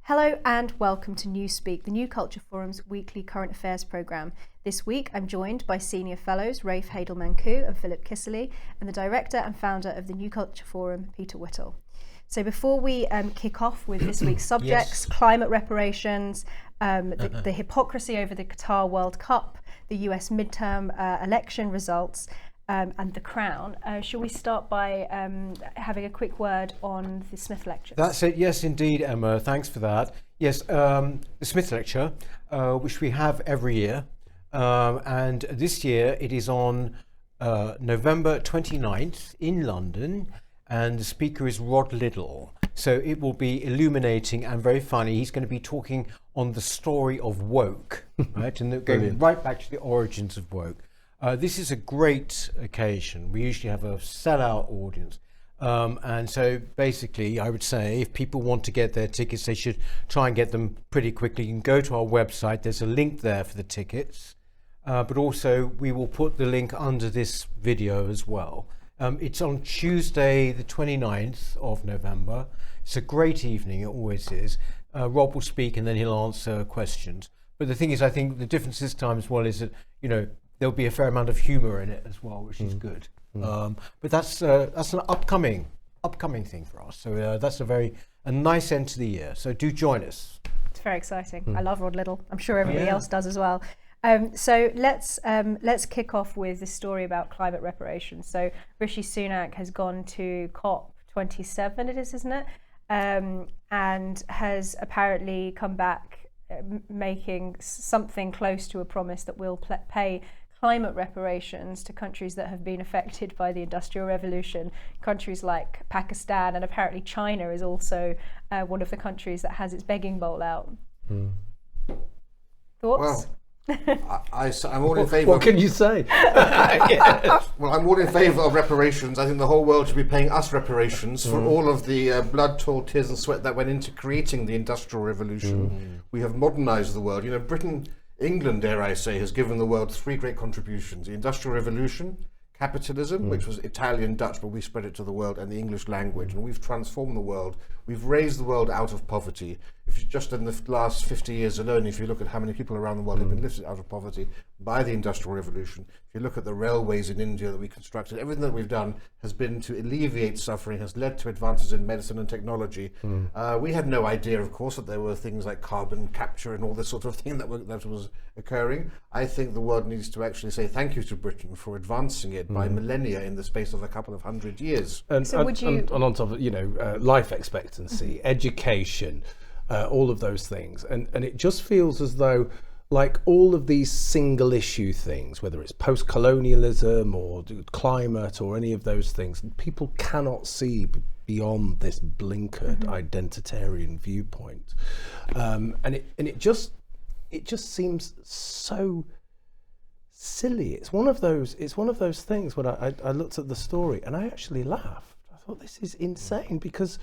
Hello and welcome to Newspeak, the New Culture Forum's weekly current affairs programme. This week I'm joined by Senior Fellows Rafe, Heydel-Mankoo and Philip Kiszely and the Director and Founder of the New Culture Forum, Peter Whittle. So before we kick off with this week's subjects, climate reparations, the hypocrisy over the Qatar World Cup, the US midterm election results, and the crown. Shall we start by having a quick word on the Smith Lectures? That's it, yes indeed, Emma, thanks for that. Yes, the Smith Lecture, which we have every year, and this year it is on November 29th in London, and the speaker is Rod Liddell. So it will be illuminating and very funny. He's going to be talking on the story of woke, right, and going right back to the origins of woke. This is a great occasion. We usually have a sellout audience. And so basically, I would say if people want to get their tickets, they should try and get them pretty quickly. You can go to our website. There's a link there for the tickets. But also, we will put the link under this video as well. It's on Tuesday, the 29th of November. It's a great evening. It always is. Rob will speak and then he'll answer questions. But the thing is, I think the difference this time as well is that, you know, there'll be a fair amount of humour in it as well, which is good. But that's an upcoming thing for us. So that's a nice end to the year. So do join us. It's very exciting. I love Rod Liddell. I'm sure everybody else does as well. So let's kick off with the story about climate reparations. So Rishi Sunak has gone to COP27, it is, isn't it? And has apparently come back making something close to a promise that will pay climate reparations to countries that have been affected by the Industrial Revolution, countries like Pakistan, and apparently China is also one of the countries that has its begging bowl out. Thoughts? Well, I'm all in favour. What can you say? Well, I'm all in favour of reparations. I think the whole world should be paying us reparations for all of the blood, toil, tears and sweat that went into creating the Industrial Revolution. We have modernised the world. You know, Britain, England, dare I say, has given the world three great contributions: the Industrial Revolution, capitalism, which was Italian, Dutch, but we spread it to the world, and the English language. And we've transformed the world. We've raised the world out of poverty. If you just in the last 50 years alone, if you look at how many people around the world have been lifted out of poverty by the Industrial Revolution, if you look at the railways in India that we constructed, everything that we've done has been to alleviate suffering, has led to advances in medicine and technology. We had no idea, of course, that there were things like carbon capture and all this sort of thing that was occurring. I think the world needs to actually say thank you to Britain for advancing it by millennia in the space of a couple of 100 years. And on top of it, life expectancy, education, all of those things, and it just feels as though, like, all of these single issue things, whether it's post-colonialism or climate or any of those things, people cannot see beyond this blinkered identitarian viewpoint, and it just seems so silly. It's one of those things when I looked at the story and I actually laughed. I thought, this is insane, because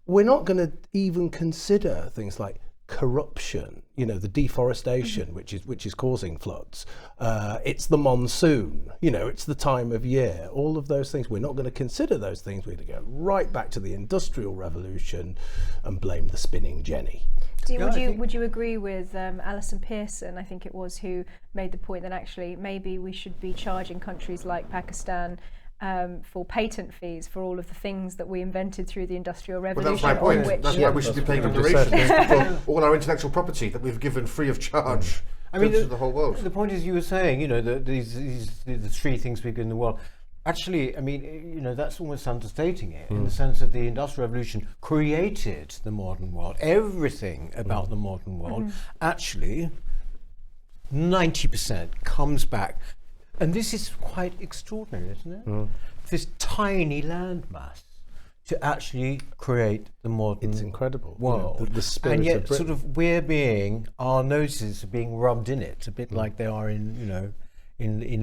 we're not going to even consider things like corruption, the deforestation, which is causing floods. It's the monsoon, it's the time of year. All of those things, we're not going to consider those things. We're going to go right back to the Industrial Revolution and blame the spinning jenny. Would you agree with Alison Pearson, I think it was, who made the point that actually maybe we should be charging countries like Pakistan for patent fees for all of the things that we invented through the Industrial Revolution? Well, that's my point. That's why we should be paying reparations for all our intellectual property that we've given free of charge to the whole world. The point is, you were saying, these the three things we give in the world. Actually, I mean, that's almost understating it, in the sense that the Industrial Revolution created the modern world. Everything about the modern world, actually, 90% comes back. And this is quite extraordinary, isn't it? This tiny landmass to actually create the modern It's incredible world. The spirit and yet of Britain. sort of our noses are being rubbed in it, a bit like they are in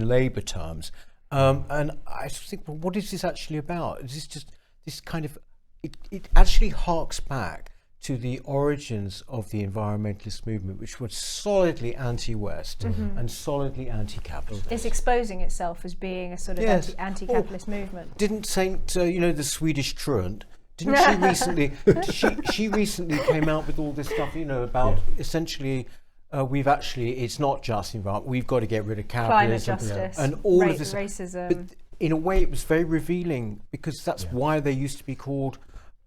Labour terms. And I think, well, what is this actually about? Is this just this kind of, it actually harks back to the origins of the environmentalist movement, which was solidly anti-West and solidly anti-capitalist. It's exposing itself as being a sort of anti-capitalist movement. Didn't Saint, the Swedish truant, Didn't she recently? she recently came out with all this stuff, you know, about essentially. It's not just environment. We've got to get rid of capitalism climate justice, and all of this racism. But in a way, it was very revealing because that's why they used to be called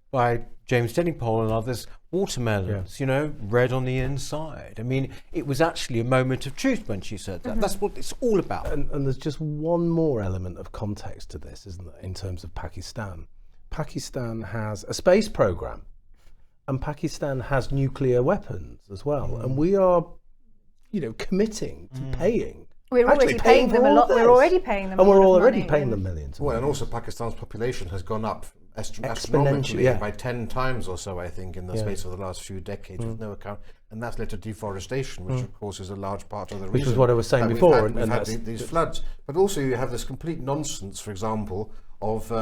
by James Deningpole and others watermelons. You know, red on the inside. I mean, it was actually a moment of truth when she said that. That's what it's all about. And there's just one more element of context to this, isn't there? In terms of Pakistan, Pakistan has a space program. And Pakistan has nuclear weapons as well, and we are, you know, committing to paying. We're already paying them a lot. We're already paying them, and we're lot of already money, paying them millions. Well, and also Pakistan's population has gone up astronomically by 10 times or so, I think, in the space of the last few decades, with no account, and that's led to deforestation, which of course is a large part of the reason. Which was what I was saying before, we've had these floods. But also, you have this complete nonsense, for example, of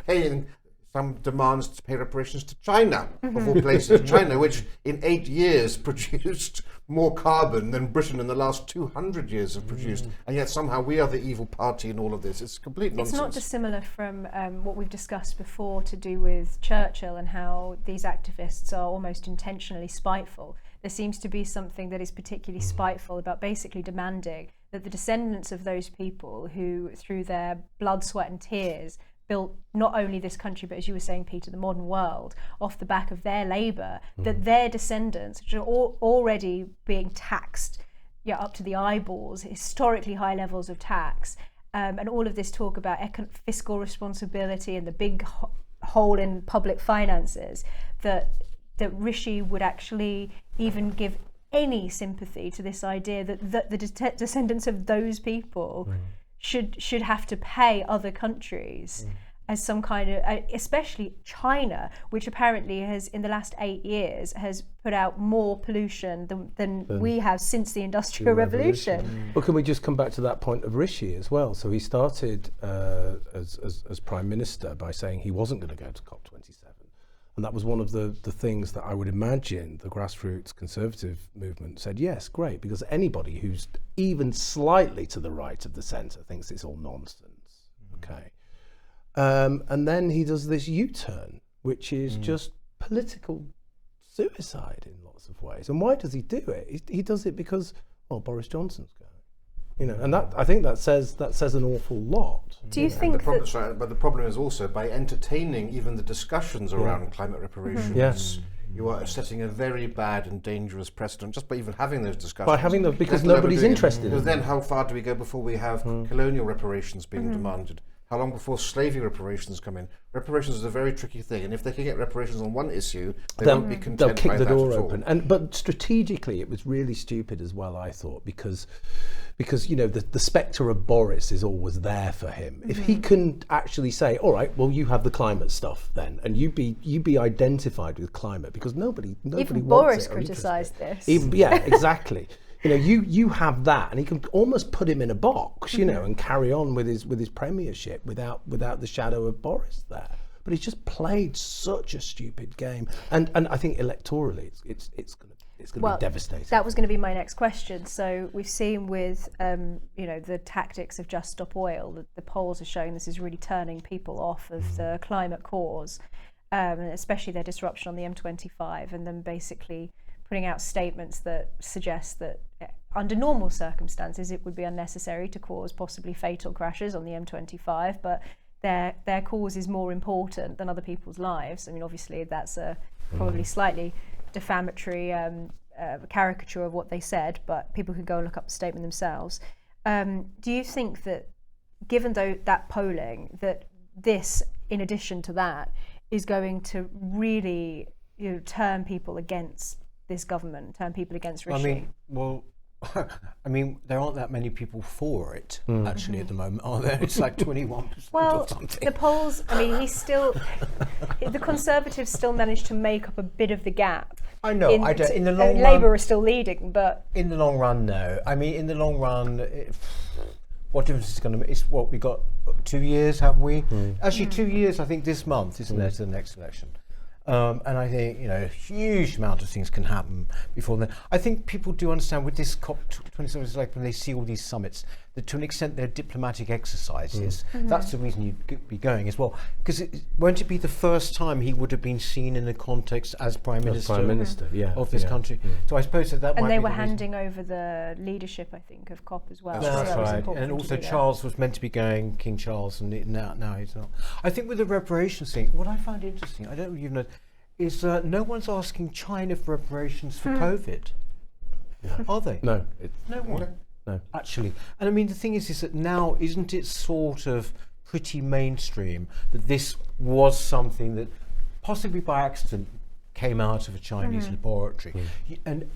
paying. Some demands to pay reparations to China, of all places. China, which in 8 years produced more carbon than Britain in the last 200 years have produced, and yet somehow we are the evil party in all of this. It's complete nonsense. It's not dissimilar from what we've discussed before to do with Churchill and how these activists are almost intentionally spiteful. There seems to be something that is particularly spiteful about basically demanding that the descendants of those people who, through their blood, sweat and tears, built not only this country, but as you were saying, Peter, the modern world, off the back of their labour, that their descendants, which are already being taxed up to the eyeballs, historically high levels of tax, and all of this talk about fiscal responsibility and the big hole in public finances, that Rishi would actually even give any sympathy to this idea that the descendants of those people should have to pay other countries as some kind of, especially China, which apparently has, in the last 8 years, has put out more pollution than we have since the Industrial Revolution. Well, can we just come back to that point of Rishi as well? So he started as Prime Minister by saying he wasn't going to go to COP27. And that was one of the things that I would imagine the grassroots conservative movement said, yes, great, because anybody who's even slightly to the right of the centre thinks it's all nonsense. Okay. And then he does this U-turn, which is just political suicide in lots of ways. And why does he do it? He does it because, well, Boris Johnson's going. You know, and that, I think that says an awful lot. Do you think but the problem is also by entertaining even the discussions around climate reparations, you are setting a very bad and dangerous precedent just by even having those discussions. By having them, because nobody's interested in them. Then how far do we go before we have colonial reparations being demanded? How long before slavery reparations come in? Reparations is a very tricky thing, and if they can get reparations on one issue, they won't be content. They'll kick by the that door at all. open. But strategically, it was really stupid as well, I thought, because you know the spectre of Boris is always there for him. If he can actually say, all right, well, you have the climate stuff then, and you be identified with climate, because nobody even wants Boris it or criticised this. Yeah, exactly. You know, you have that, and he can almost put him in a box, you know, and carry on with his premiership without the shadow of Boris there. But he's just played such a stupid game, and I think electorally, it's going to be devastating. That was going to be my next question. So we've seen with you know, the tactics of Just Stop Oil, that the polls are showing this is really turning people off of the climate cause, especially their disruption on the M25, and then basically putting out statements that suggest that under normal circumstances it would be unnecessary to cause possibly fatal crashes on the M25, but their cause is more important than other people's lives. I mean, obviously that's a probably slightly defamatory caricature of what they said, but people can go and look up the statement themselves. Do you think that, given that polling, that this, in addition to that, is going to really, you know, turn people against this government, turn people against Rishi? I mean, there aren't that many people for it, actually, at the moment, are there? It's like 21% well, or something. The polls, I mean, the Conservatives still managed to make up a bit of the gap. I know, in the long run, Labour is still leading, but... In the long run, no. I mean, in the long run, what difference is it going to make? It's what, we got 2 years, have we? Actually, 2 years, I think, this month, isn't there, to the next election? And I think, you know, a huge amount of things can happen before then. I think people do understand with this COP27, it's like when they see all these summits, that to an extent they're diplomatic exercises. That's the reason you'd be going as well. Because won't it be the first time he would have been seen in the context as Prime Minister, of this country? So I suppose that might be. And they were the reason. handing over the leadership, I think, of COP as well. That's So that was right. important And for him also to do that. Charles was meant to be going, King Charles, and now he's not. I think with the reparations thing, what I found interesting, I don't even know, is no one's asking China for reparations for COVID. Are they? No. No one. No. Actually. And I mean, the thing is that now, isn't it sort of pretty mainstream that this was something that possibly by accident came out of a Chinese laboratory and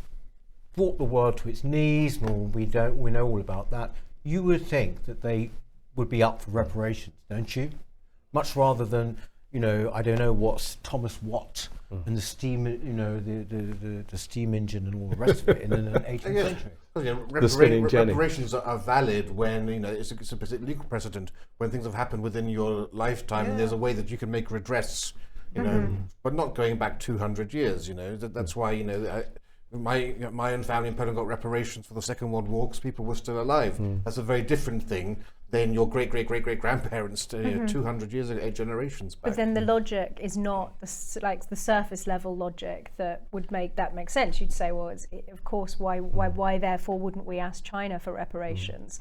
brought the world to its knees, and we know all about that. You would think that they would be up for reparations, don't you? Much rather than, I don't know what's Thomas Watt and the steam, the steam engine and all the rest of it in the 18th century. The spinning jenny. Reparations are valid when it's a legal precedent when things have happened within your lifetime, and there's a way that you can make redress, but not going back 200 years. That's why my own family in Poland got reparations for the Second World War because people were still alive. That's a very different thing than your great grandparents 200 years ago, 8 generations back. But then the logic is not the surface level logic that would make that make sense. You'd say, well, of course, why therefore wouldn't we ask China for reparations?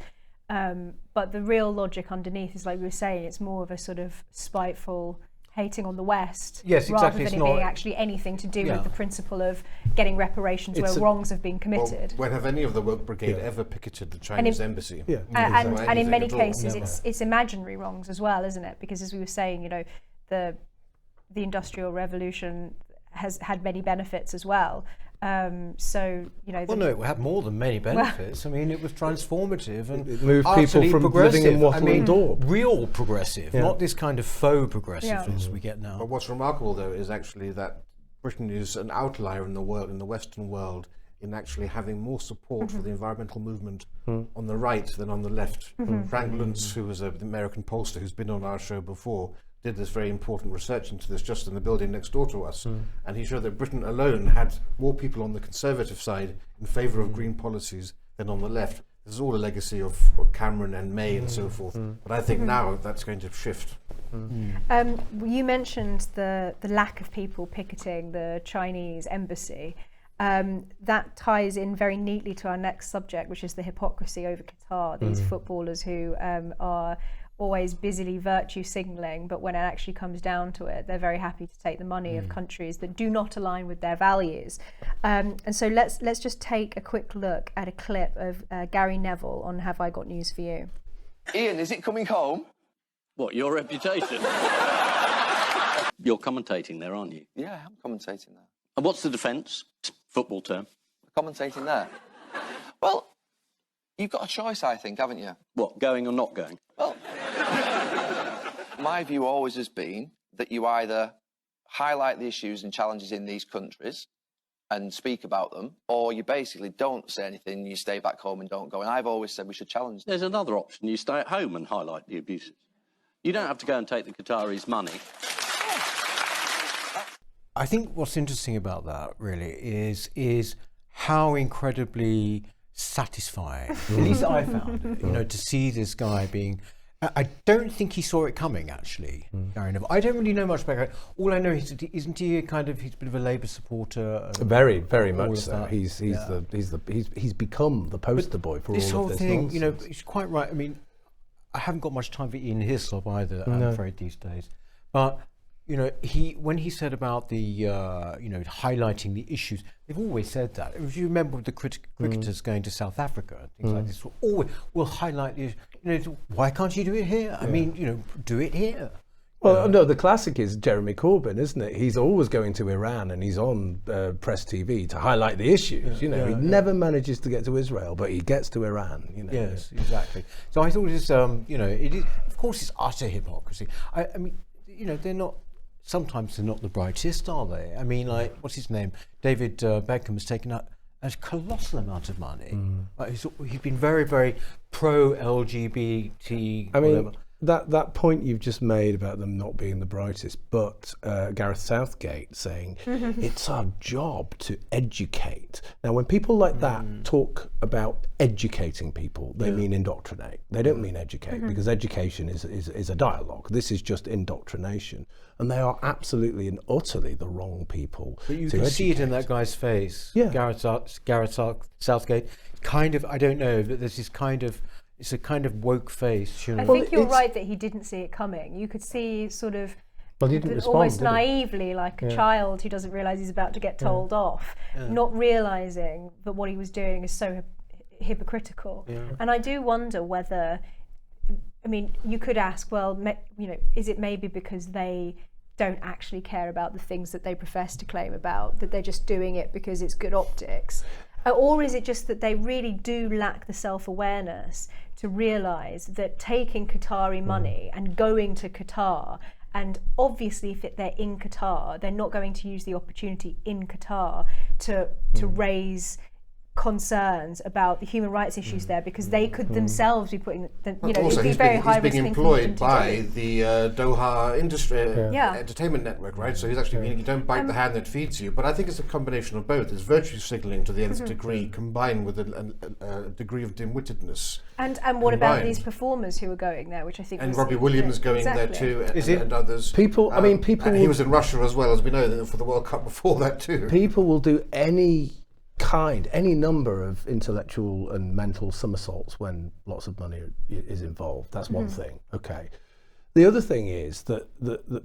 But the real logic underneath is, like we were saying, it's more of a sort of spiteful hating on the West, yes, rather exactly. than it being actually anything to do with the principle of getting reparations where wrongs have been committed. When have any of the Woke Brigade ever picketed the Chinese embassy? And in many cases, it's imaginary wrongs as well, isn't it? Because as we were saying, the Industrial Revolution has had many benefits as well. So well, no, it had more than many benefits. I mean, it was transformative and it moved people from living in Whittle and Dorp. Real progressive, not this kind of faux progressiveness we get now. But what's remarkable, though, is actually that Britain is an outlier in the world, in the Western world, in actually having more support for the environmental movement on the right than on the left. Frank Luntz, who was an American pollster who's been on our show before, did this very important research into this just in the building next door to us, and he showed that Britain alone had more people on the conservative side in favour of green policies than on the left. This is all a legacy of Cameron and May and so forth, but I think now that's going to shift. You mentioned the lack of people picketing the Chinese embassy. That ties in very neatly to our next subject, which is the hypocrisy over Qatar, these footballers who are always busily virtue signalling, but when it actually comes down to it, they're very happy to take the money of countries that do not align with their values. And so let's just take a quick look at a clip of Gary Neville on Have I Got News For You. Ian, is it coming home? What, your reputation? You're commentating there, aren't you? Yeah, I'm commentating there. And what's the defence? Football term. Commentating there? Well, you've got a choice, I think, haven't you? What, going or not going? Well, my view always has been that you either highlight the issues and challenges in these countries and speak about them, or you basically don't say anything, you stay back home and don't go. And I've always said we should challenge them. There's another option. You stay at home and highlight the abuses. You don't have to go and take the Qataris' money. I think what's interesting about that really is how incredibly satisfying, at least I found it, to see this guy being. I don't think he saw it coming, actually, Gary Neville. I don't really know much about it. All I know is, isn't he he's a bit of a Labour supporter? Very, very much so. He's become the poster boy for this all whole of this thing. nonsense. He's quite right. I mean, I haven't got much time for Ian Hislop either, I'm afraid, these days. But when he said about the highlighting the issues, they've always said that. If you remember the cricketers going to South Africa, things like this, we'll highlight the issues. Why can't you do it here? I mean, do it here. Well, no, the classic is Jeremy Corbyn, isn't it? He's always going to Iran and he's on press TV to highlight the issues. He never manages to get to Israel, but he gets to Iran. Yes, exactly. So I thought it is, it is. Of course, it's utter hypocrisy. I mean, they're not. Sometimes they're not the brightest, are they? I mean, like, what's his name? David Beckham has taken out a colossal amount of money. He's been very, very pro-LGBT. that point you've just made about them not being the brightest, but Gareth Southgate saying it's our job to educate. Now, when people like that talk about educating people, they mean indoctrinate. They don't mean educate, because education is a dialogue. This is just indoctrination, and they are absolutely and utterly the wrong people. But you to can see it in educate. that guy's face. Yeah. Gareth Southgate, kind of, I don't know, but there's this kind of, it's a kind of woke face, you know. I think you're right that he didn't see it coming. You could see sort of Well, he didn't respond, almost did he? naively, like a child who doesn't realise he's about to get told off, not realising that what he was doing is so hypocritical. And I do wonder whether, I mean, you could ask, well, you know, is it maybe because they don't actually care about the things that they profess to claim about, that they're just doing it because it's good optics? Or is it just that they really do lack the self-awareness to realise that taking Qatari money and going to Qatar, and obviously if they're in Qatar, they're not going to use the opportunity in Qatar to raise concerns about the human rights issues there, because they could themselves be putting, you know, also, it'd be he's very high risk being thing for them employed to by do. the Doha industry Yeah. entertainment network, right? So he's actually being, you don't bite the hand that feeds you. But I think it's a combination of both. It's virtue signalling to the nth degree, combined with a degree of dim-wittedness. And what about combined. these performers who are going there, which I think And was, Robbie Williams going exactly. there too, Is and others. People, I mean, people. And he will- was in Russia as well, as we know, for the World Cup before that too. People will do any number of intellectual and mental somersaults when lots of money is involved. That's one thing. Okay. The other thing is that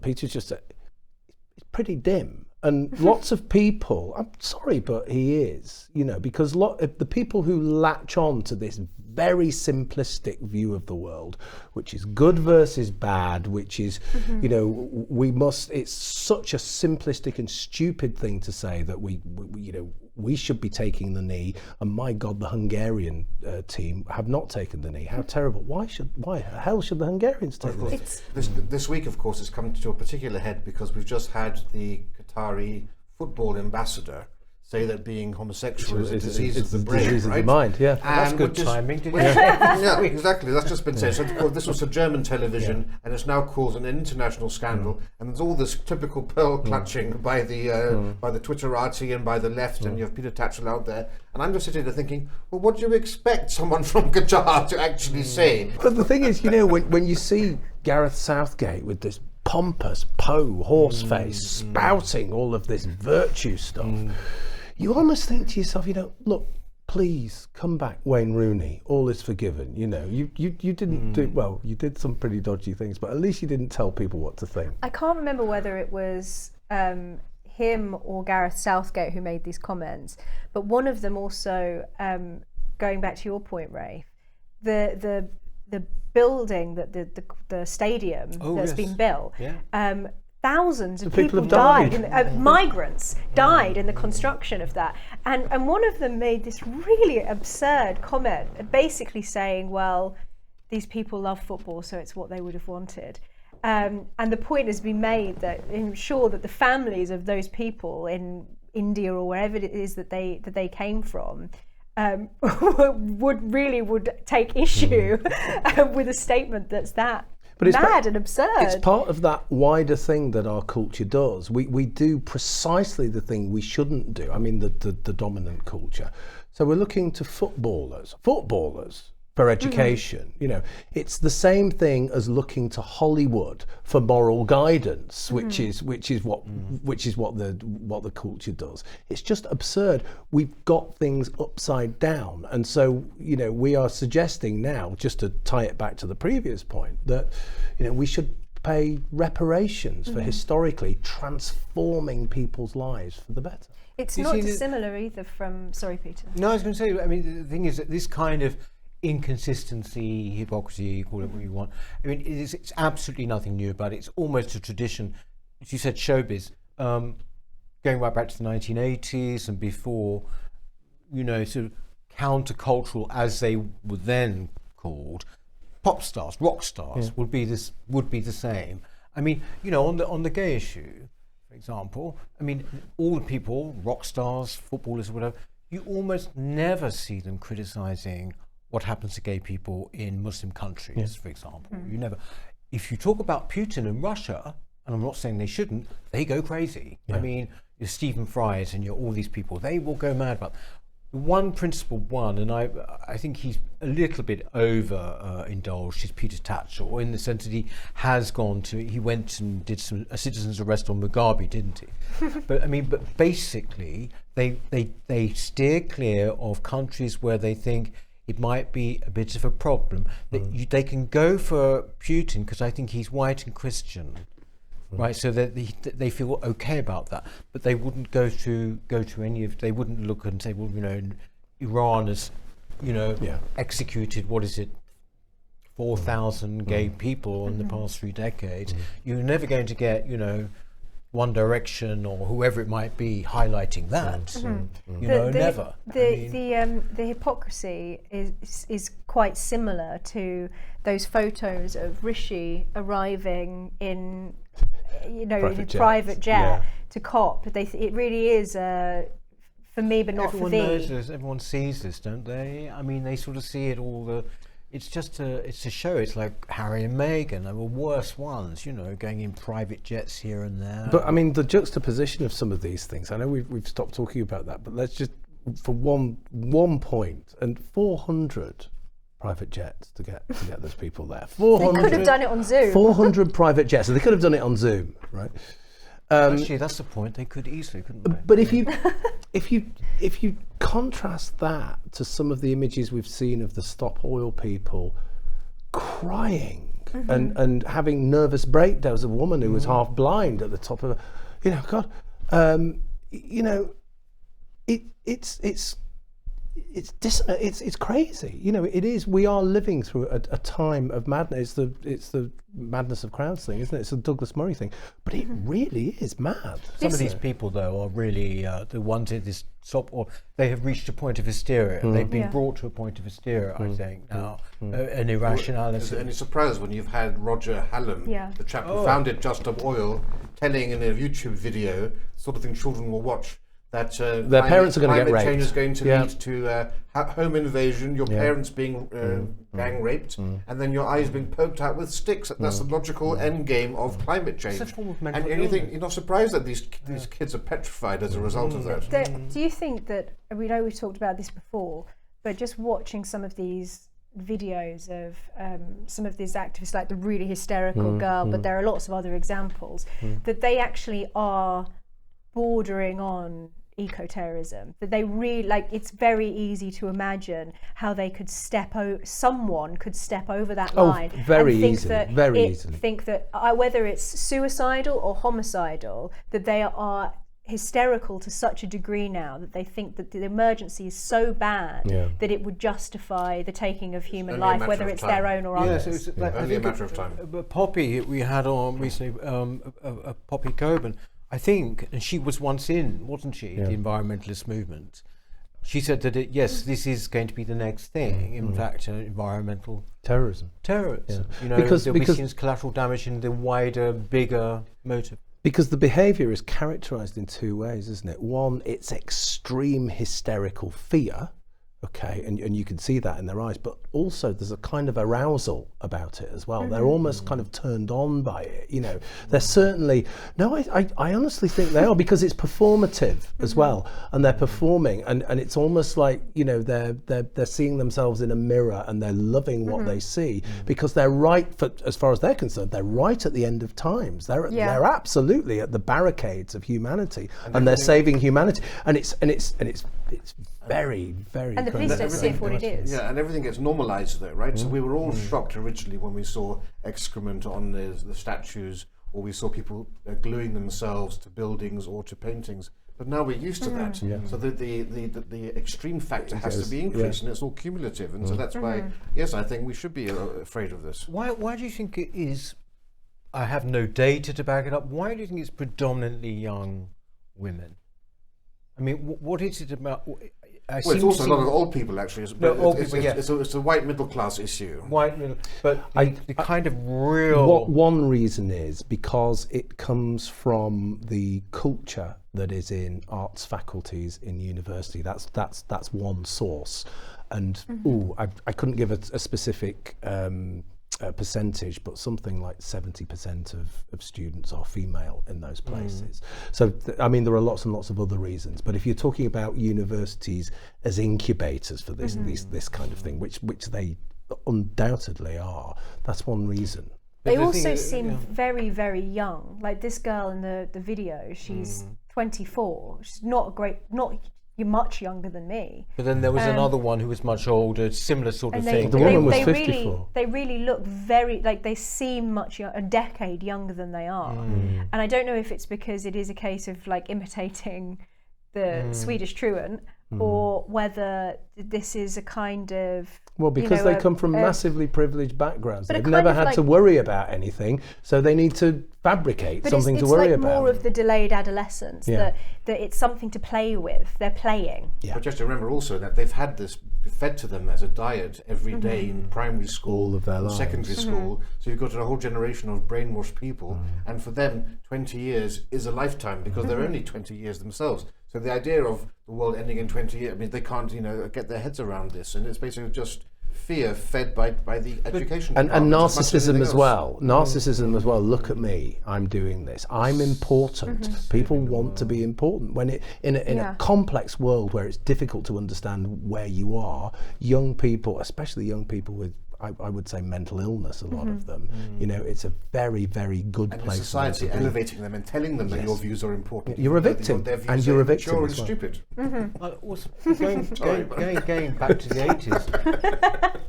Peter's just it's pretty dim, and lots of people. I'm sorry, but he is. You know, because the people who latch on to this very simplistic view of the world, which is good versus bad, which is, you know, it's such a simplistic and stupid thing to say that we you know, we should be taking the knee, and my God, the Hungarian team have not taken the knee. How terrible! Why the hell should the Hungarians take the knee? This week, of course, has come to a particular head because we've just had the Qatari football ambassador say that being homosexual is a disease of the brain, disease right? of the mind, yeah. That's And good which is- timing, didn't which- it? Yeah, exactly. That's just been said. So of course, this was a German television, and it's now caused an international scandal. And there's all this typical pearl clutching by the Twitterati and by the left, and you have Peter Tatchell out there. And I'm just sitting there thinking, well, what do you expect someone from Qatar to actually say? But the thing is, you know, when you see Gareth Southgate with this pompous horse face spouting all of this virtue stuff, you almost think to yourself, you know, look, please come back, Wayne Rooney. All is forgiven. You know, you didn't do well. You did some pretty dodgy things, but at least you didn't tell people what to think. I can't remember whether it was him or Gareth Southgate who made these comments, but one of them also, going back to your point, Rafe, the building that the stadium that's been built. Yeah. Thousands of people people have died, died. migrants died in the construction of that. And one of them made this really absurd comment, basically saying, well, these people love football, so it's what they would have wanted. And the point has been made that ensure that the families of those people in India or wherever it is that they came from would take issue with a statement that's that mad and absurd. It's part of that wider thing that our culture does. We do precisely the thing we shouldn't do. I mean, the dominant culture. So we're looking to footballers for education. You know, it's the same thing as looking to Hollywood for moral guidance, which is what the culture does. It's just absurd. We've got things upside down, and so, you know, we are suggesting now, just to tie it back to the previous point, that, you know, we should pay reparations for historically transforming people's lives for the better. It's You not see, dissimilar either from. Sorry, Peter. No, I was going to say, I mean, the thing is that this kind of inconsistency, hypocrisy, call it what you want, I mean, it's absolutely nothing new about it. It's almost a tradition. As you said, showbiz, going right back to the 1980s and before, you know, sort of countercultural, as they were then called, pop stars, rock stars would be the same. I mean, you know, on the gay issue, for example, I mean, all the people, rock stars, footballers, or whatever, you almost never see them criticising what happens to gay people in Muslim countries, for example. You never. If you talk about Putin and Russia, and I'm not saying they shouldn't, they go crazy. I mean, your Stephen Fry's and all these people, they will go mad about. One principled one, and I think he's a little bit over indulged, is Peter Tatchell, in the sense that he went and did a citizen's arrest on Mugabe, didn't he? but basically they steer clear of countries where they think it might be a bit of a problem. They can go for Putin because I think he's white and Christian. Right, so that they feel okay about that, but they wouldn't go to any of. They wouldn't look and say, well, Iran has, executed 4,000 gay people in the past 3 decades. You're never going to get, One Direction or whoever it might be highlighting that. Never. The hypocrisy is quite similar to those photos of Rishi arriving in in a private jet to COP. It really is for me, but not everyone for thee. knows this, everyone sees this, don't they? I mean, they sort of see it all. It's just a show. It's like Harry and Meghan. They were worse ones, going in private jets here and there. But I mean, the juxtaposition of some of these things. I know we've stopped talking about that, but let's just for one point, and 400 private jets to get those people there. 400, they could have done it on Zoom. 400 private jets, so they could have done it on Zoom, right? Actually, that's the point. They could easily, couldn't they? But if you contrast that to some of the images we've seen of the Stop Oil people crying and having nervous breakdowns, a woman who was half blind at the top of, God, it's dissonant. It's crazy. It is. We are living through a time of madness. It's the madness of crowds thing, isn't it? It's the Douglas Murray thing. But it really is mad. Some of these people, though, are really the ones at this stop, or they have reached a point of hysteria. They've been brought to a point of hysteria, I think, now, an irrationality. Any surprise when you've had Roger Hallam, the chap who founded Just Stop Oil, telling in a YouTube video, sort of thing children will watch, that their parents are going to get raped. Climate change is going to lead to home invasion, your parents being gang raped, and then your eyes being poked out with sticks. That's the logical end game of climate change. It's a form of mental and anything, you're not surprised that these kids are petrified as a result of that. Do you think that, we know we've talked about this before, but just watching some of these videos of some of these activists, like the really hysterical girl, but there are lots of other examples, that they actually are bordering on eco-terrorism, that they really, it's very easy to imagine how they could someone could step over that line very and think easily. Think that whether it's suicidal or homicidal, that they are hysterical to such a degree now that they think that the emergency is so bad that it would justify the taking of human life, whether it's their own or others. Yes, it's only a matter of time. Poppy, we had on recently, Poppy Coburn, I think, and she was once in, wasn't she, the environmentalist movement. She said that this is going to be the next thing. In fact, environmental terrorism. Because there'll be seen as collateral damage in the wider, bigger motive. Because the behaviour is characterised in two ways, isn't it? One, it's extreme hysterical fear. Okay, and you can see that in their eyes, but also there's a kind of arousal about it as well. They're almost kind of turned on by it, They're certainly, I honestly think they are, because it's performative as well, and they're performing, and it's almost like, they're seeing themselves in a mirror and they're loving what they see, because they're right, as far as they're concerned, they're right at the end of times. They're absolutely at the barricades of humanity, and they're saving humanity, and it's very, very. And the police don't see it for what it is. Yeah, and everything gets normalised though, right? So we were all shocked originally when we saw excrement on the statues, or we saw people gluing themselves to buildings or to paintings. But now we're used to that. So the extreme factor has to be increased, and it's all cumulative. And so that's why, yes, I think we should be afraid of this. Why do you think it is? I have no data to back it up. Why do you think it's predominantly young women? I mean, what is it about? Well, it's also a lot of old people, actually. It's a white middle class issue. White middle, but the kind of real. What one reason is because it comes from the culture that is in arts faculties in university. That's one source, and I couldn't give a specific percentage, but something like 70% of students are female in those places. So I mean, there are lots and lots of other reasons, but if you're talking about universities as incubators for this kind of thing, which they undoubtedly are, that's one reason. They also seem very, very young. Like this girl in the video, she's 24. She's not much younger than me. But then there was another one who was much older, similar sort of thing. The woman was 54. They really look very, like they seem a decade younger than they are. And I don't know if it's because it is a case of like imitating the Swedish truant, or whether this is a kind of... Well, because they come from massively privileged backgrounds. They've kind never of had like, to worry about anything, so they need to fabricate something to worry about. It's like more of the delayed adolescence, that it's something to play with. They're playing. Yeah. But just to remember also that they've had this fed to them as a diet every day in primary school, all of their lives. Secondary school. So you've got a whole generation of brainwashed people, and for them, 20 years is a lifetime because they're only 20 years themselves. So the idea of the world ending in 20 years, I mean, they can't, get their heads around this, and it's basically just fear fed by the education and narcissism as well. Narcissism as well. Look at me, I'm doing this, I'm important. People want to be important. When in a complex world where it's difficult to understand where you are, young people, especially young people with I would say mental illness, a lot of them, it's a very, very good place. And society elevating them and telling them that your views are important. You're a victim, and you're a victim and stupid. Also, going back to the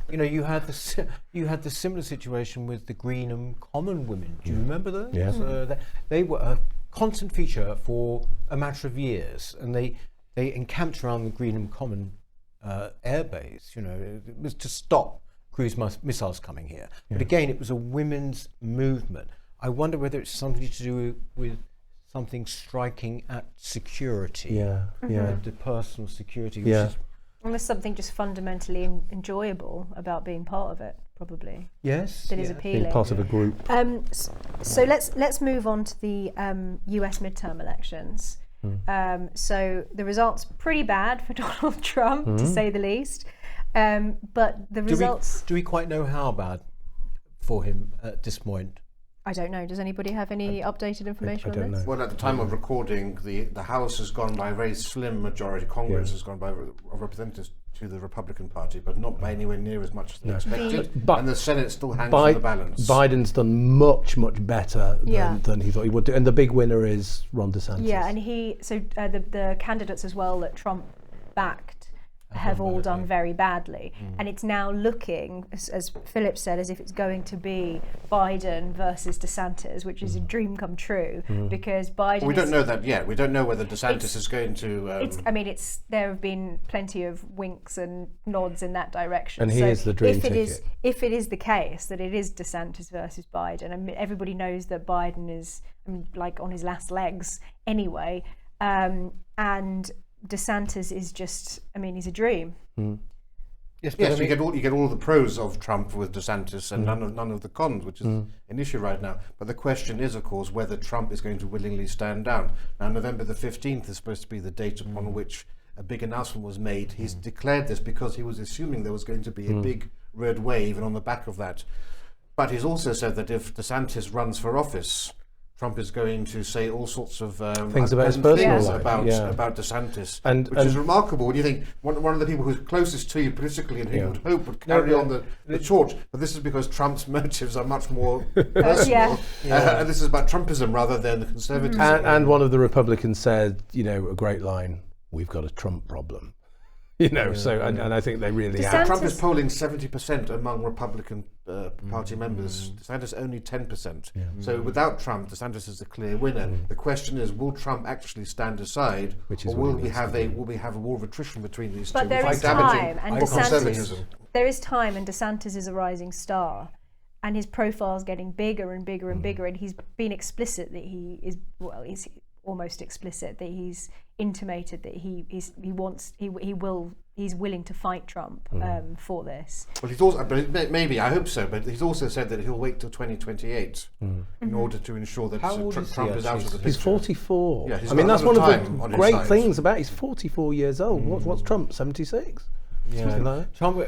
80s, you had the similar situation with the Greenham Common women. Do you remember those? Yes. They were a constant feature for a matter of years, and they encamped around the Greenham Common airbase. It was to stop cruise missiles coming here. But again, it was a women's movement. I wonder whether it's something to do with something striking at security, the personal security. Which is, almost something just fundamentally enjoyable about being part of it, probably. Yes, that is appealing. Being part of a group. So let's move on to the US midterm elections. So the results pretty bad for Donald Trump, to say the least. But the results... Do we quite know how bad for him at this point? I don't know. Does anybody have any updated information on this? Well, at the time of recording, the House has gone by a very slim majority. Congress has gone by representatives to the Republican Party, but not by anywhere near as much as they expected. And the Senate still hangs on the balance. Biden's done much, much better than he thought he would do. And the big winner is Ron DeSantis. Yeah, and the candidates as well that Trump backed have all done very badly, and it's now looking, as Philip said, as if it's going to be Biden versus DeSantis, which is a dream come true, because Biden... we don't know that yet. We don't know whether DeSantis is going to... there have been plenty of winks and nods in that direction. And he is the dream ticket. If it is the case that it is DeSantis versus Biden, I mean, everybody knows that Biden is like on his last legs anyway, and DeSantis is just, he's a dream. Yes, you get all the pros of Trump with DeSantis and none of the cons, which is an issue right now. But the question is, of course, whether Trump is going to willingly stand down. Now, November the 15th is supposed to be the date upon which a big announcement was made. He's declared this because he was assuming there was going to be a big red wave, and on the back of that. But he's also said that if DeSantis runs for office, Trump is going to say all sorts of things about his personal life, about DeSantis, which is remarkable when you think one of the people who's closest to you politically and who you would hope would carry on the torch. But this is because Trump's motives are much more personal, and this is about Trumpism rather than conservatism. And one of the Republicans said, a great line: "We've got a Trump problem." So and I think they really have. Trump is polling 70% among Republican Party members. DeSantis only 10%. So without Trump, DeSantis is a clear winner. The question is, will Trump actually stand aside, or will we have a war of attrition between these two? But there is time, and DeSantis is a rising star, and his profile is getting bigger and bigger and bigger, and he's been explicit that he is almost explicit that he's intimated that he's willing to fight Trump for this. Well, he's also, but maybe, I hope so, but he's also said that he'll wait till 2028 in order to ensure that Trump is out of the picture. He's 44. Yeah, I mean, that's one of the on great things about he's 44 years old. What's Trump, 76? Yeah. Like Trump,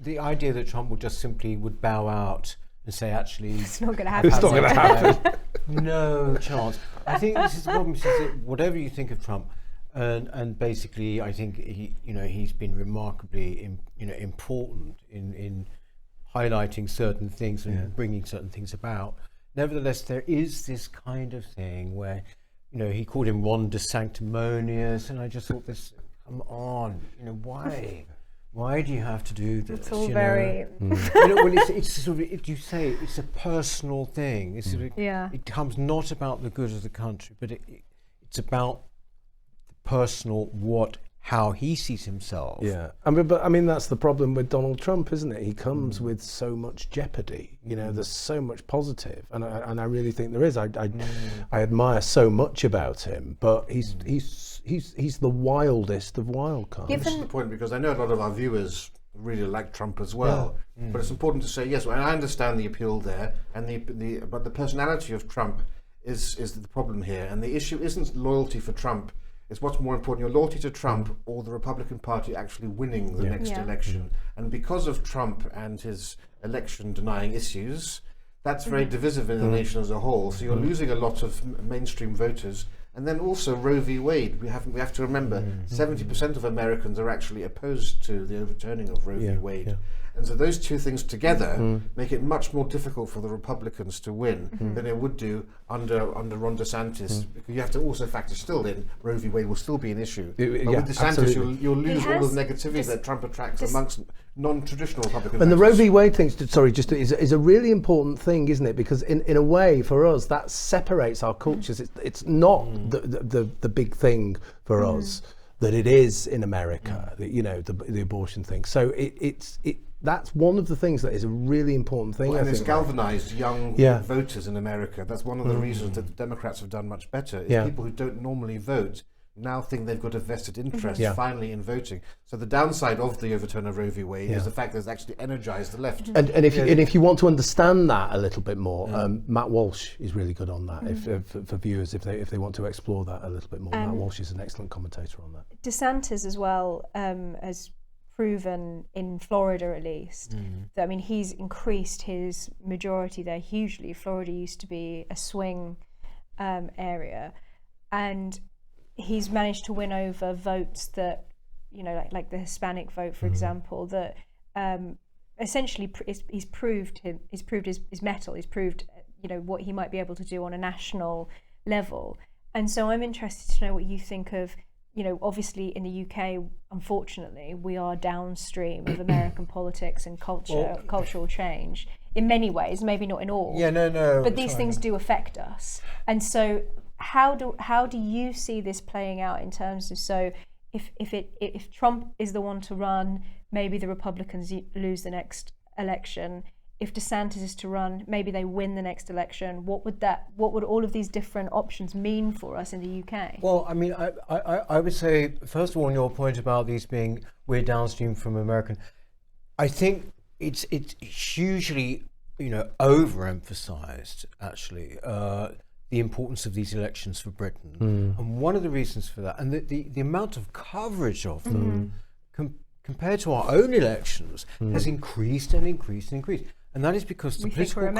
the idea that Trump would just simply would bow out and say, actually, It's not going to happen. It's not going to happen. no chance. I think this is the problem. Is that whatever you think of Trump, and basically, I think he's been remarkably important in highlighting certain things and bringing certain things about. Nevertheless, there is this kind of thing where, he called him Ron DeSanctimonious, and I just thought, come on, why? Why do you have to do this? It's all very... well, it's sort of, you say it's a personal thing. It's sort of, it comes not about the good of the country, but it's about the personal, how he sees himself. Yeah, but I mean that's the problem with Donald Trump, isn't it? He comes with so much jeopardy. There's so much positive, and I really think there is. I admire so much about him, but he's the wildest of wild cards. This is the point, because I know a lot of our viewers really like Trump as well. But it's important to say, yes, well, I understand the appeal there, and but the personality of Trump is the problem here, and the issue isn't loyalty for Trump. It's what's more important, your loyalty to Trump or the Republican Party actually winning the next election. And because of Trump and his election-denying issues, that's very divisive in the nation as a whole. So you're losing a lot of mainstream voters. And then also Roe v. Wade. We have to remember 70% of Americans are actually opposed to the overturning of Roe v. Wade. Yeah. And so those two things together make it much more difficult for the Republicans to win than it would do under Ron DeSantis. Because you have to also factor still in Roe v. Wade will still be an issue. But with DeSantis, you'll lose all the negativity that Trump attracts amongst non-traditional Republicans. And the Roe v. Wade thing, is a really important thing, isn't it? Because in a way, for us, that separates our cultures. It's not the big thing for us that it is in America. The abortion thing. So that's one of the things that is a really important thing. And it's galvanized young voters in America. That's one of the reasons that the Democrats have done much better. Is people who don't normally vote now think they've got a vested interest finally in voting. So the downside of the overturn of Roe v. Wade is the fact that it's actually energized the left. And if you want to understand that a little bit more, Matt Walsh is really good on that. For viewers, if they want to explore that a little bit more, Matt Walsh is an excellent commentator on that. DeSantis as well has proven in Florida at least that, I mean, he's increased his majority there hugely. Florida used to be a swing area, and he's managed to win over votes that, like the Hispanic vote, for example, that essentially he's proved his mettle. He's proved what he might be able to do on a national level. And so I'm interested to know what you think of, obviously in the UK, unfortunately, we are downstream of American politics and cultural change in many ways, maybe not in all. Yeah, no. But these things do affect us. And so how do you see this playing out in terms of, so if Trump is the one to run, maybe the Republicans lose the next election. If DeSantis is to run, maybe they win the next election. What would all of these different options mean for us in the UK? Well, I mean, I would say, first of all, on your point about these being, we're downstream from American, I think it's hugely, overemphasized, actually, the importance of these elections for Britain. And one of the reasons for that, and the amount of coverage of them compared to our own elections has increased and increased and increased. And that is because the political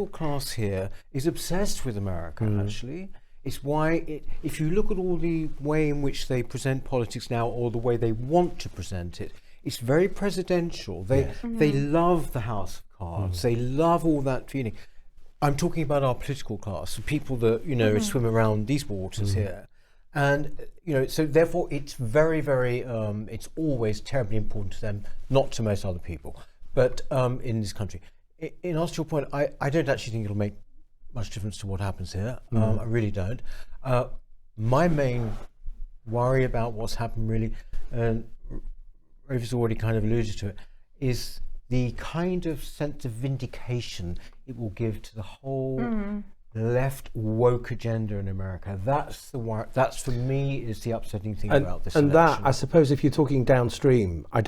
class here is obsessed with America, actually. It's why, if you look at all the way in which they present politics now, or the way they want to present it, it's very presidential. They love the House of Cards. They love all that feeling. I'm talking about our political class, the people that, swim around these waters here. And, so therefore it's very, very, it's always terribly important to them, not to most other people. But in this country, in answer to your point, I don't actually think it'll make much difference to what happens here. I really don't. My main worry about what's happened, really, and Rafe has already kind of alluded to it, is the kind of sense of vindication it will give to the whole left woke agenda in America. That's for me is the upsetting thing about this and election. that, I suppose, if you're talking downstream, I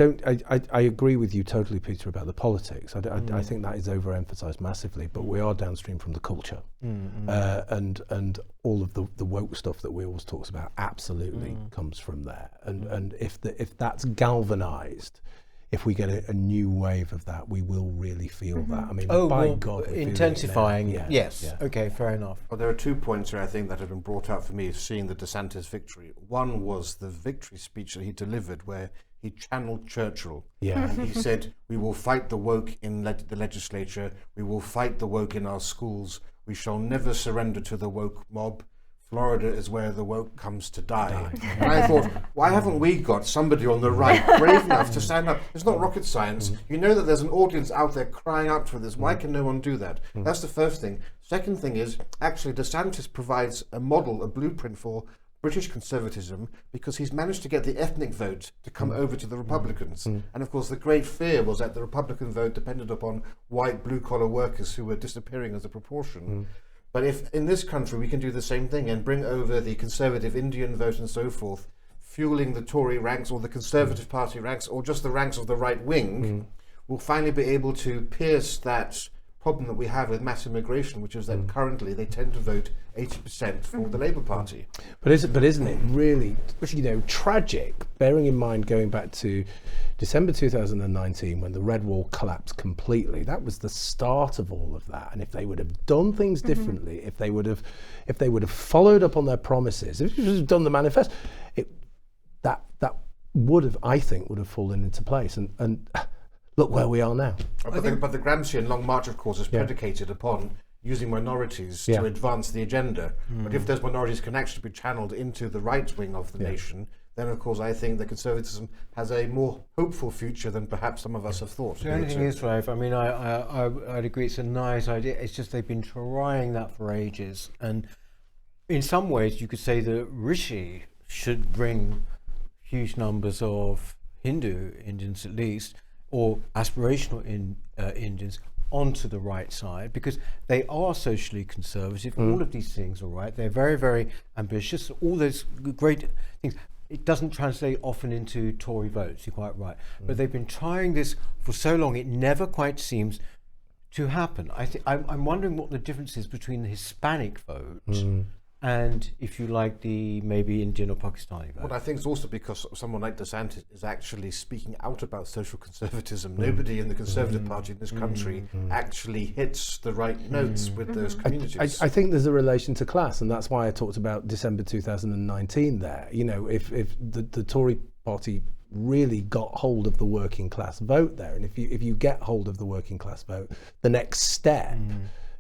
agree with you totally, Peter, about the politics. I think that is overemphasized massively, but we are downstream from the culture, and all of the woke stuff that we always talks about absolutely comes from there. And if that's galvanized, if we get a new wave of that, we will really feel that. I mean, by God, we're feeling it intensifying. now. Yes. Yeah. Okay. Fair enough. Well, there are 2 points here, I think, that have been brought out for me seeing the DeSantis victory. One was the victory speech that he delivered, where he channeled Churchill. Yeah. And he said, "We will fight the woke in the legislature. We will fight the woke in our schools. We shall never surrender to the woke mob. Florida is where the woke comes to die." And I thought, why haven't we got somebody on the right brave enough to stand up? It's not rocket science. You know that there's an audience out there crying out for this. Why can no one do that? That's the first thing. Second thing is, actually, DeSantis provides a model, a blueprint for British conservatism, because he's managed to get the ethnic vote to come over to the Republicans. And of course, the great fear was that the Republican vote depended upon white blue-collar workers who were disappearing as a proportion. But if in this country we can do the same thing and bring over the conservative Indian vote and so forth, fueling the Tory ranks or the Conservative Party ranks or just the ranks of the right wing, we'll finally be able to pierce that problem that we have with mass immigration, which is that currently they tend to vote 80% for the Labour Party. But isn't it really, tragic, bearing in mind going back to December 2019 when the Red Wall collapsed completely? That was the start of all of that. And if they would have done things differently, if they would have followed up on their promises, if they would have done the manifesto, that would have, I think, would have fallen into place. And look where we are now. But the Gramscian Long March, of course, is predicated upon using minorities to advance the agenda. But if those minorities can actually be channeled into the right wing of the nation, then of course I think that conservatism has a more hopeful future than perhaps some of us have thought. The only thing is, Rafe, I mean, I'd agree it's a nice idea. It's just they've been trying that for ages. And in some ways, you could say that Rishi should bring huge numbers of Hindu Indians, at least, or aspirational Indians onto the right side, because they are socially conservative. All of these things are right. They're very, very ambitious. All those great things. It doesn't translate often into Tory votes, you're quite right. But they've been trying this for so long, it never quite seems to happen. I'm wondering what the difference is between the Hispanic vote and, if you like, the maybe Indian or Pakistani vote. Well, I think it's also because someone like DeSantis is actually speaking out about social conservatism. Nobody in the Conservative Party in this country actually hits the right notes with those communities. I think there's a relation to class, and that's why I talked about December 2019 there. If the Tory Party really got hold of the working class vote there, and if you get hold of the working class vote, the next step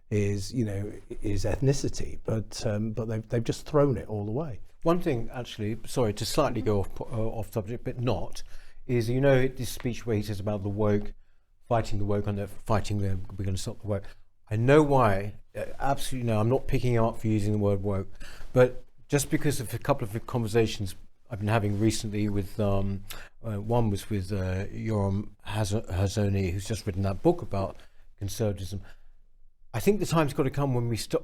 is ethnicity, but they've just thrown it all away. One thing, actually, sorry to slightly go off subject, but not, is this speech where he says about the woke, fighting the woke, and they're fighting them, we're going to stop the woke. I know why, absolutely no, I'm not picking up for using the word woke, but just because of a couple of conversations I've been having recently with, one was with Yoram Hazony, who's just written that book about conservatism. I think the time's got to come when we stop.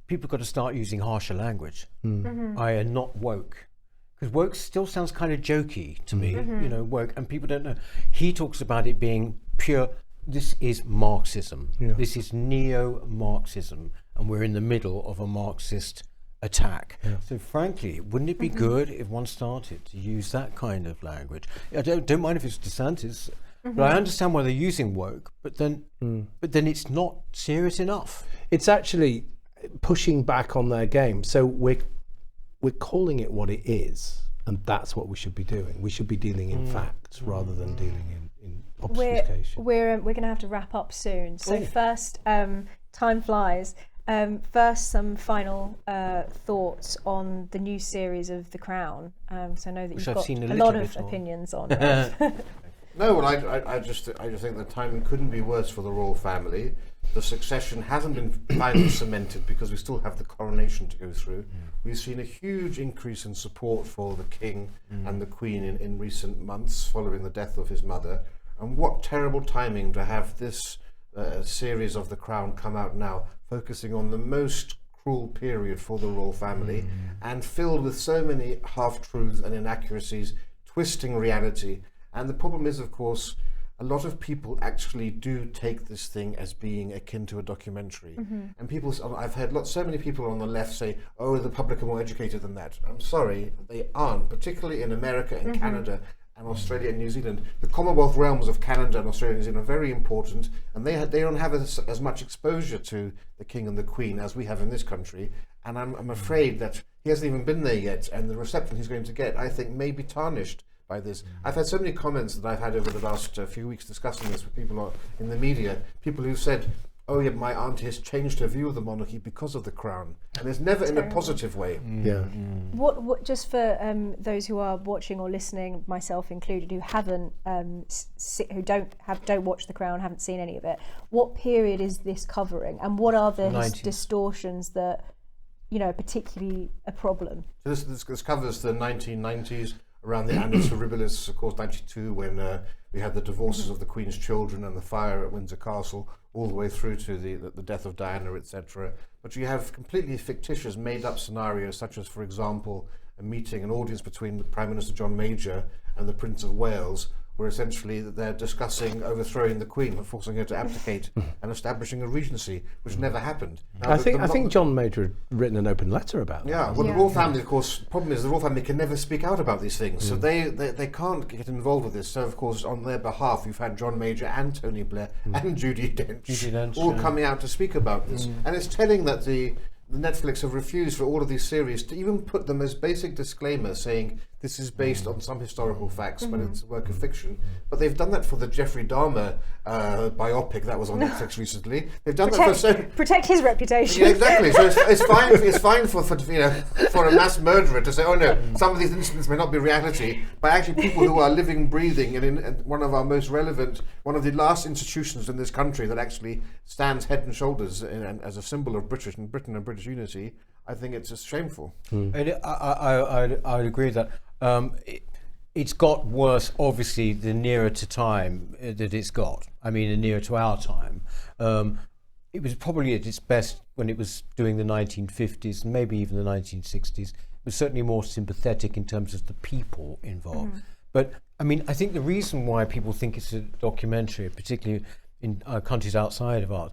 People got to start using harsher language. I am not woke, because woke still sounds kind of jokey to me. Woke, and people don't know. He talks about it being pure. This is Marxism. This is neo-Marxism, and we're in the middle of a Marxist attack. So frankly, wouldn't it be good if one started to use that kind of language? I don't mind if it's DeSantis. But I understand why they're using woke, but then it's not serious enough. It's actually pushing back on their game. So we're calling it what it is, and that's what we should be doing. We should be dealing in facts rather than dealing in obfuscation. We're going to have to wrap up soon. So first, time flies. First, some final thoughts on the new series of The Crown. So I know that you've got a lot of opinions on it. No, well, I just think the timing couldn't be worse for the royal family. The succession hasn't been finally cemented because we still have the coronation to go through. We've seen a huge increase in support for the king and the queen in recent months following the death of his mother. And what terrible timing to have this series of The Crown come out now, focusing on the most cruel period for the royal family, and filled with so many half-truths and inaccuracies, twisting reality. And the problem is, of course, a lot of people actually do take this thing as being akin to a documentary. And people, I've heard so many people on the left say, oh, the public are more educated than that. I'm sorry, they aren't, particularly in America and Canada and Australia and New Zealand. The Commonwealth realms of Canada and Australia and New Zealand are very important, and they don't have as much exposure to the King and the Queen as we have in this country. And I'm afraid that he hasn't even been there yet, and the reception he's going to get, I think, may be tarnished by this. I've had so many comments that I've had over the last few weeks discussing this with people in the media, people who've said, oh yeah, my auntie has changed her view of the monarchy because of the Crown, and it's never in a positive way. What just for those who are watching or listening, myself included, who haven't who don't watch the Crown, haven't seen any of it, what period is this covering, and what are the distortions that are particularly a problem? So this covers the 1990s, around the Annus Horribilis, of course, 92, when we had the divorces of the Queen's children and the fire at Windsor Castle, all the way through to the death of Diana, etc. But you have completely fictitious, made-up scenarios, such as, for example, an audience between Prime Minister John Major and the Prince of Wales, where essentially they're discussing overthrowing the Queen and forcing her to abdicate and establishing a regency, which never happened. Now, I think John Major had written an open letter about that. Yeah, well, the royal family, of course, the problem is the royal family can never speak out about these things, so they can't get involved with this. So, of course, on their behalf, you've had John Major and Tony Blair and Judi Dench all coming out to speak about this. And it's telling that the Netflix have refused for all of these series to even put them as basic disclaimers saying this is based on some historical facts, but it's a work of fiction. But they've done that for the Jeffrey Dahmer biopic that was on Netflix recently. They've done that protect his reputation. Yeah, exactly. So it's fine for a mass murderer to say, oh no, some of these incidents may not be reality, but actually people who are living, breathing, and in one of our most relevant, one of the last institutions in this country that actually stands head and shoulders as a symbol of Britain and British unity. I think it's just shameful. And I would agree with that. It's got worse, obviously, the nearer to time that it's got. I mean, the nearer to our time. It was probably at its best when it was doing the 1950s and maybe even the 1960s. It was certainly more sympathetic in terms of the people involved. But, I mean, I think the reason why people think it's a documentary, particularly in countries outside of ours,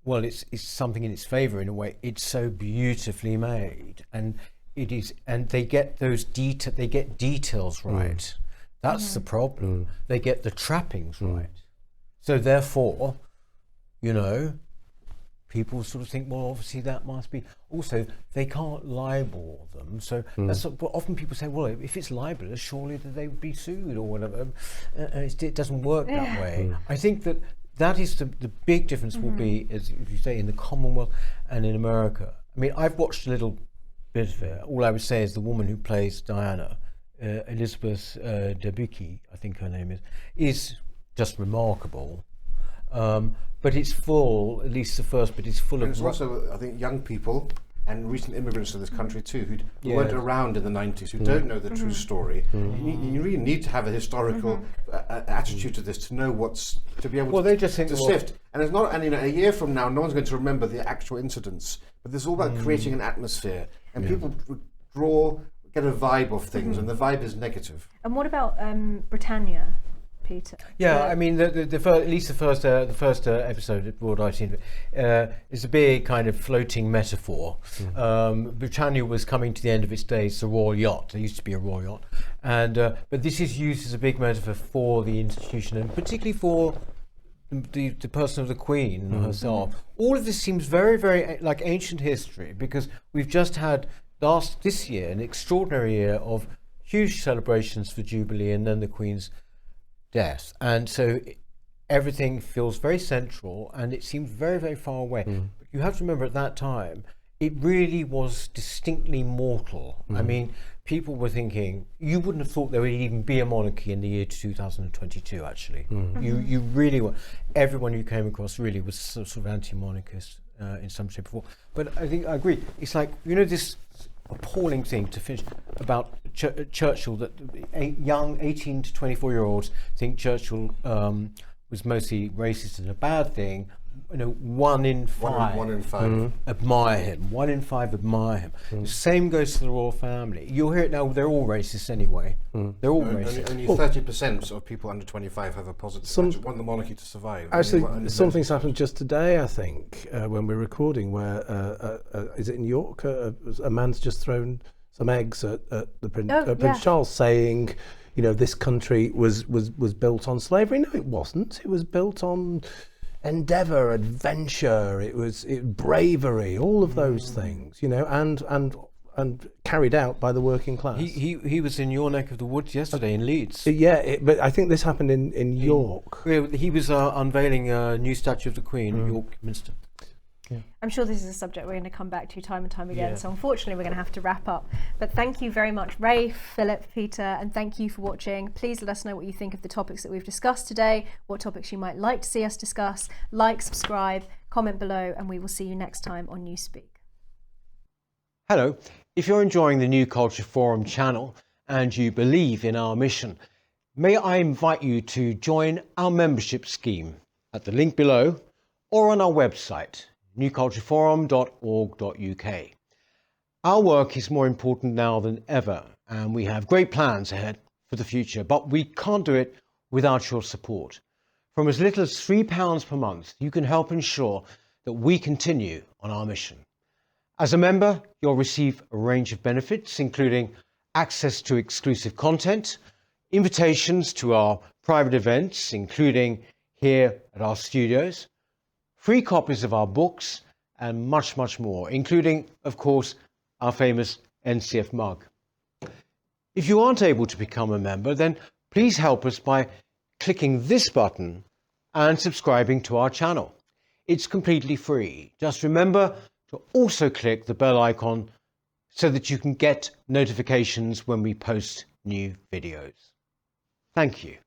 well, it's something in its favour in a way. It's so beautifully made, and it is, and they get details right. That's the problem. They get the trappings right. So therefore, people sort of think, well, obviously that must be. Also, they can't libel them. So that's what often people say. Well, if it's libelous, surely they would be sued or whatever. It doesn't work that way. I think that is the big difference will be, as you say, in the Commonwealth and in America. I mean, I've watched a little bit of it. All I would say is the woman who plays Diana, Elizabeth Debicki, I think her name is just remarkable. But it's full, at least the first bit is full of... It's also, I think, young people and recent immigrants to this country too, who weren't around in the 90s, who don't know the true story. You really need to have a historical attitude to this to know to be able they just think to sift. And it's not, and a year from now, no one's going to remember the actual incidents. But this is all about creating an atmosphere, and people get a vibe of things, and the vibe is negative. And what about Britannia, Peter? Yeah, I mean, the first, at least the first episode at Broad IT is a big kind of floating metaphor. Britannia was coming to the end of its days. It's a royal yacht. There used to be a royal yacht, and but this is used as a big metaphor for the institution, and particularly for the person of the Queen herself. All of this seems very, very like ancient history, because we've just had this year an extraordinary year of huge celebrations for Jubilee and then the Queen's death, and so everything feels very central and it seems very, very far away. But you have to remember, at that time it really was distinctly mortal. I mean, people were thinking, you wouldn't have thought there would even be a monarchy in the year 2022 actually. You really were, everyone you came across really was sort of anti-monarchist in some shape or form. But I think I agree, it's like, this appalling thing to finish about Churchill, that young 18 to 24-year-olds think Churchill was mostly racist and a bad thing, you know, 1 in 5 One in five. admire him. 1 in 5 admire him. The same goes to the royal family. You'll hear it now, they're all racist anyway. They're all racist. Only 30% of people under 25 have a positive attitude, want the monarchy to survive. Actually, something's happened just today, I think, when we're recording, where, is it in York? A man's just thrown some eggs at the Prince Charles, saying, you know, this country was built on slavery. No, it wasn't. It was built on endeavour, adventure, it was bravery, all of those things, you know, and carried out by the working class. He was in your neck of the woods yesterday in Leeds. Yeah, but I think this happened in York. He was unveiling a new statue of the Queen at York Minster. Yeah. I'm sure this is a subject we're going to come back to time and time again, so unfortunately we're going to have to wrap up. But thank you very much, Rafe, Philip, Peter, and thank you for watching. Please let us know what you think of the topics that we've discussed today, what topics you might like to see us discuss. Like, subscribe, comment below, and we will see you next time on Newspeak. Hello, if you're enjoying the New Culture Forum channel and you believe in our mission, may I invite you to join our membership scheme at the link below or on our website, newcultureforum.org.uk. Our work is more important now than ever, and we have great plans ahead for the future, but we can't do it without your support. From as little as £3 per month, you can help ensure that we continue on our mission. As a member, you'll receive a range of benefits, including access to exclusive content, invitations to our private events, including here at our studios, free copies of our books, and much, much more, including, of course, our famous NCF mug. If you aren't able to become a member, then please help us by clicking this button and subscribing to our channel. It's completely free. Just remember to also click the bell icon so that you can get notifications when we post new videos. Thank you.